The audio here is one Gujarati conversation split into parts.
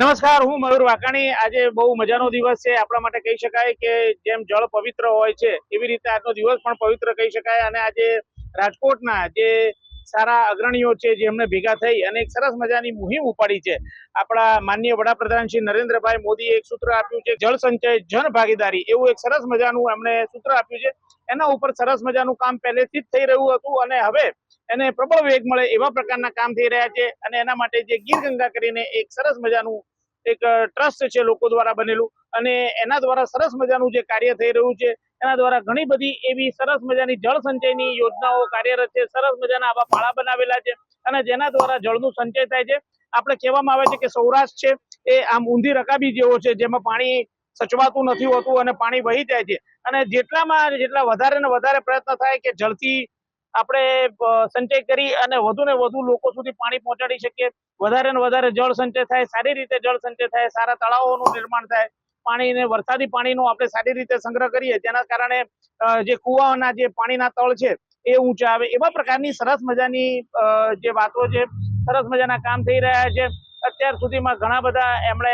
નમસ્કાર, હું મયુર વાકાણી। આજે બહુ મજાનો દિવસ છે આપણા માટે કહી શકાય કે જેમ જળ પવિત્ર હોય છે એવી રીતે આજનો દિવસ પણ પવિત્ર કહી શકાય। અને આજે રાજકોટના જે સારા અગ્રણીઓ છે જેમને ભેગા થઈ અને એક સરસ મજાની મુહિમ ઉપાડી છે। આપણા માનનીય વડાપ્રધાન શ્રી નરેન્દ્રભાઈ મોદીએ એક સૂત્ર આપ્યું છે, જળ સંચય જન ભાગીદારી, એવું એક સરસ મજાનું એમણે સૂત્ર આપ્યું છે। એના ઉપર સરસ મજાનું કામ પહેલેથી જ થઈ રહ્યું હતું અને હવે એને પ્રબળ વેગ મળે એવા પ્રકારના કામ થઈ રહ્યા છે। અને એના માટે જે ગીર ગંગા કરીને એક સરસ મજાનું એક ટ્રસ્ટ છે લોકો દ્વારા બનેલું, અને એના દ્વારા સરસ મજાનું જે કાર્ય થઈ રહ્યું છે એના દ્વારા ઘણી બધી એવી સરસ મજાની જળ સંચયની યોજનાઓ કાર્યરત છે। સરસ મજાના આવા પાળા બનાવેલા છે અને જેના દ્વારા જળનું સંચય થાય છે। આપણે કહેવામાં આવે છે કે સૌરાષ્ટ્ર છે એ આમ ઊંધી રકાબી જેવો છે, જેમાં પાણી સચવાતું નથી હોતું અને પાણી વહી જાય છે। અને જેટલા વધારે ને વધારે પ્રયત્ન થાય કે જળથી આપણે સંચય કરી અને વધુ ને વધુ લોકો સુધી પાણી પહોંચાડી શકીએ, વધારે ને વધારે જળ સંચય થાય, સારી રીતે જળ સંચય થાય, સારા તળાવોનું નિર્માણ થાય, પાણીને વરસાદી પાણીનો આપણે સારી રીતે સંગ્રહ કરીએ, જેના કારણે જે કુવાના જે પાણીના તળ છે એ ઊંચા આવે, એવા પ્રકારની સરસ મજાની જે વાતો છે, સરસ મજાના કામ થઈ રહ્યા છે। અત્યાર સુધીમાં ઘણા બધા એમણે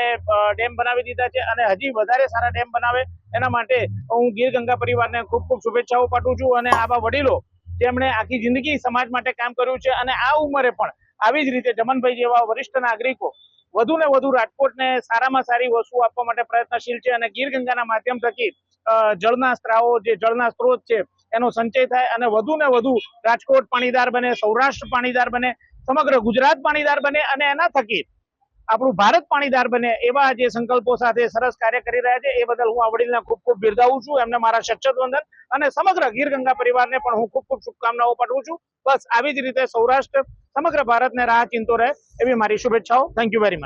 ડેમ બનાવી દીધા છે અને હજી વધારે સારા ડેમ બનાવે એના માટે હું ગીર ગંગા પરિવારને ખૂબ ખૂબ શુભેચ્છાઓ પાઠવું છું। અને આવા વડીલો જેમણે આખી જિંદગી સમાજ માટે કામ કર્યું છે અને આ ઉંમરે પણ આવી જ રીતે જમનભાઈ જેવા વરિષ્ઠ નાગરિકો વધુ ને વધુ રાજકોટને સારામાં સારી વસ્તુ આપવા માટે પ્રયત્નશીલ છે। અને ગીર ગંગાના માધ્યમ થકી જળના સ્ત્રાવો, જે જળના સ્ત્રોત છે એનો સંચય થાય અને વધુ ને વધુ રાજકોટ પાણીદાર બને, સૌરાષ્ટ્ર પાણીદાર બને, સમગ્ર ગુજરાત પાણીદાર બને અને એના થકી આપણું ભારત પાણીદાર બને, એવા જે સંકલ્પો સાથે સરસ કાર્ય કરી રહ્યા છે એ બદલ હું આ વડીલને ખૂબ ખૂબ બિરદાવું છું। એમને મારા શતશત વંદન અને સમગ્ર ગીર ગંગા પરિવારને પણ હું ખૂબ ખૂબ શુભકામનાઓ પાઠવું છું। બસ આવી જ રીતે સૌરાષ્ટ્ર સમગ્ર ભારતને રાહ ચીંધતો રહે એવી મારી શુભેચ્છાઓ। Thank you very much.